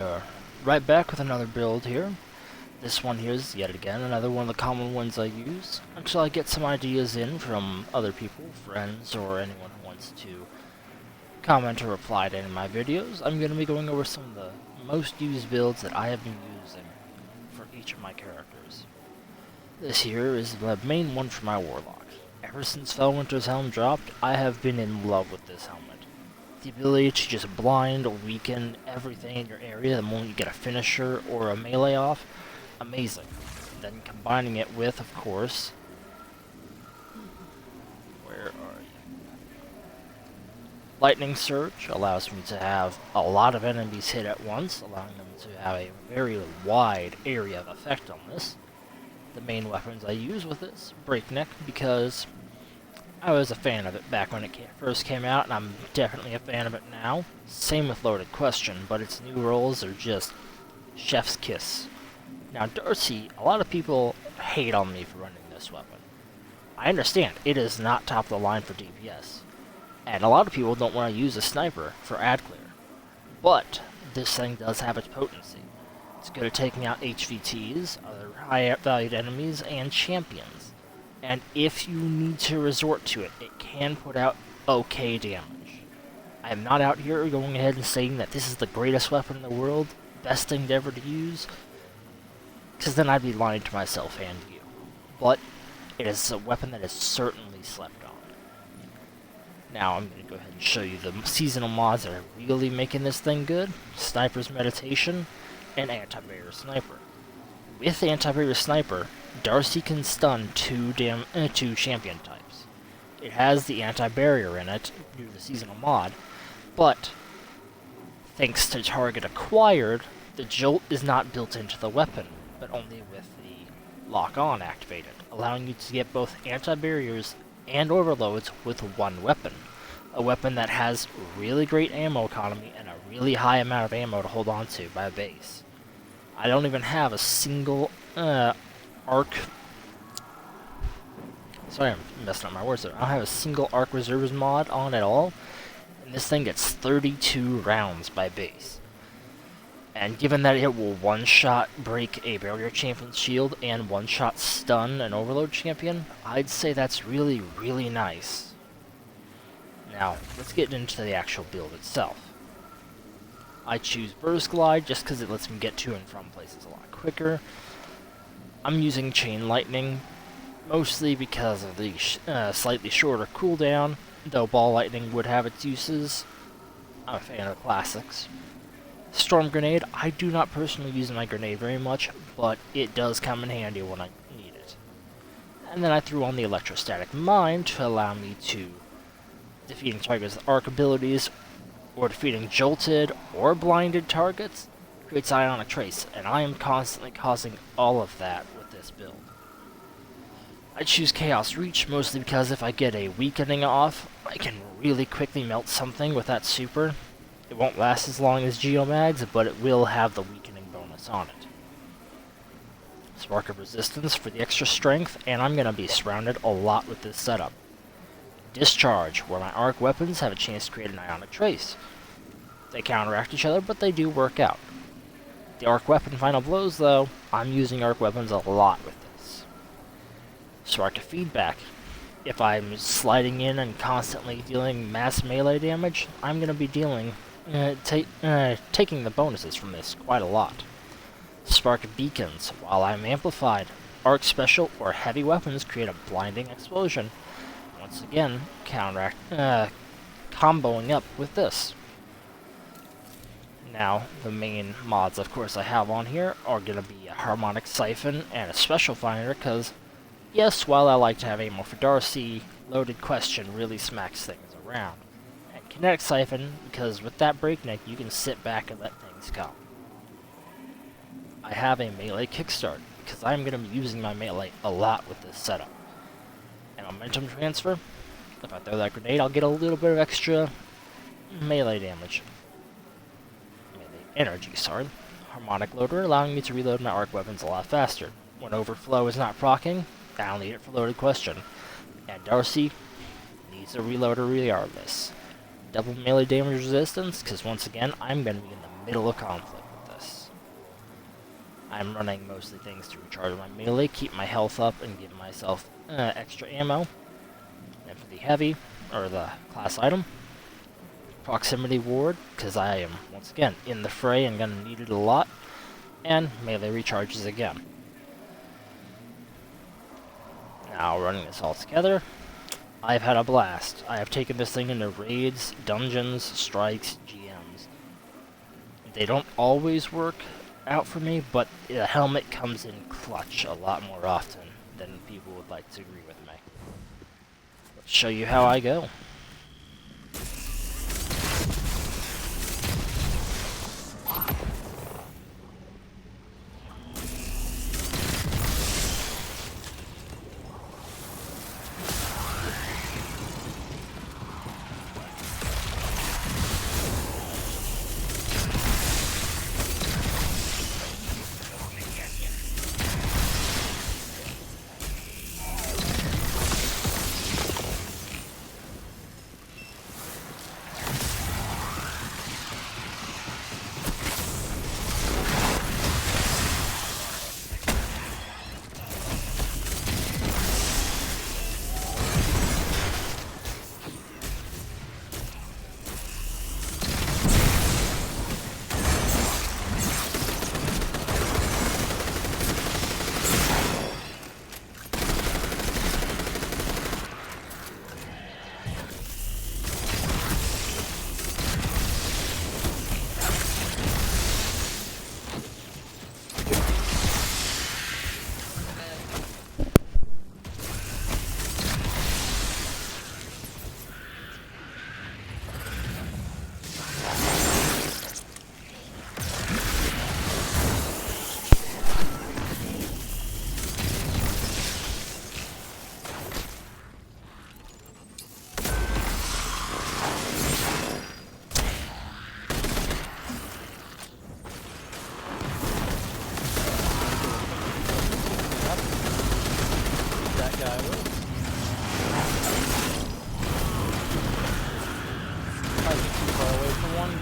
Uh, right back with another build here. This one here is yet again another one of the common ones I use until I get some ideas in from other people, friends, or anyone who wants to comment or reply to any of my videos. I'm going to be going over some of the most used builds that I have been using for each of my characters. This here is the main one for my Warlock. Ever since Felwinter's Helm dropped, I have been in love with this helmet. The ability to just blind or weaken everything in your area the moment you get a finisher or a melee off, amazing. Then combining it with, of course, where are you? Lightning Surge allows me to have a lot of enemies hit at once, allowing them to have a very wide area of effect on this. The main weapons I use with this, Breakneck, because I was a fan of it back when it first came out, and I'm definitely a fan of it now. Same with Loaded Question, but its new rolls are just chef's kiss. Now Darcy, a lot of people hate on me for running this weapon. I understand, it is not top of the line for DPS. And a lot of people don't want to use a sniper for ad clear. But this thing does have its potency. It's good at taking out HVTs, other high valued enemies, and champions. And if you need to resort to it, it can put out okay damage. I am not out here going ahead and saying that this is the greatest weapon in the world, best thing to ever to use, because then I'd be lying to myself and you. But it is a weapon that is certainly slept on. Now I'm going to go ahead and show you the seasonal mods that are really making this thing good. Sniper's Meditation and Anti-Barrier Sniper. With Anti-Barrier Sniper, Darcy can stun two champion types. It has the anti-barrier in it due to the seasonal mod, but thanks to target acquired, the jolt is not built into the weapon, but only with the lock-on activated, allowing you to get both anti-barriers and overloads with one weapon. A weapon that has really great ammo economy and a really high amount of ammo to hold on to by base. I don't even have a single arc. Sorry, I'm messing up my words there. I don't have a single arc reserves mod on at all, and this thing gets 32 rounds by base. And given that it will one-shot break a barrier champion's shield and one-shot stun an overload champion, I'd say that's really, really nice. Now, let's get into the actual build itself. I choose Burst Glide just because it lets me get to and from places a lot quicker. I'm using Chain Lightning, mostly because of the slightly shorter cooldown, though Ball Lightning would have its uses. I'm a fan of the classics. Storm Grenade, I do not personally use my grenade very much, but it does come in handy when I need it. And then I threw on the Electrostatic Mine to allow me to defeating targets with arc abilities, or defeating jolted or blinded targets, creates Ionic Trace, and I am constantly causing all of that with this build. I choose Chaos Reach mostly because if I get a weakening off, I can really quickly melt something with that super. It won't last as long as Geomags, but it will have the weakening bonus on it. Spark of Resistance for the extra strength, and I'm going to be surrounded a lot with this setup. Discharge, where my arc weapons have a chance to create an Ionic Trace. They counteract each other, but they do work out. The arc weapon Final Blows, though, I'm using arc weapons a lot with this. Spark of Feedback. If I'm sliding in and constantly dealing mass melee damage, I'm going to be taking the bonuses from this quite a lot. Spark of Beacons. While I'm amplified, arc special or heavy weapons create a blinding explosion. Once again, comboing up with this. Now, the main mods, of course, I have on here are going to be a Harmonic Siphon and a Special Finder, because, yes, while I like to have ammo for Darcy, Loaded Question really smacks things around. And Kinetic Siphon, because with that Breakneck, you can sit back and let things come. I have a melee kickstart, because I'm going to be using my melee a lot with this setup. And Momentum Transfer, if I throw that grenade, I'll get a little bit of extra melee damage. Energy, sorry. Harmonic Loader, allowing me to reload my arc weapons a lot faster. When Overflow is not proccing, I'll need it for Loaded Question. And Darcy needs a reloader regardless. Double melee damage resistance, because once again, I'm going to be in the middle of conflict with I'm running mostly things to recharge my melee, keep my health up, and give myself extra ammo. And for the heavy, or the class item, proximity ward, because I am, once again, in the fray and gonna need it a lot, and melee recharges again. Now, running this all together, I've had a blast. I have taken this thing into raids, dungeons, strikes, GMs. They don't always work out for me, but the helmet comes in clutch a lot more often than people would like to agree with me. Let's show you how I go.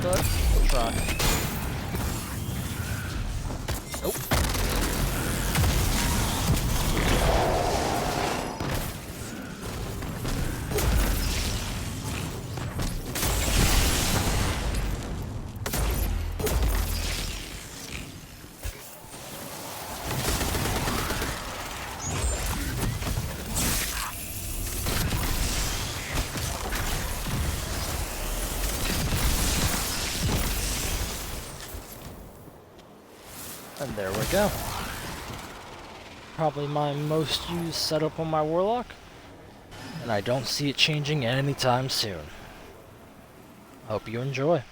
But we'll try. Nope. And there we go. Probably my most used setup on my Warlock, and I don't see it changing anytime soon. Hope you enjoy.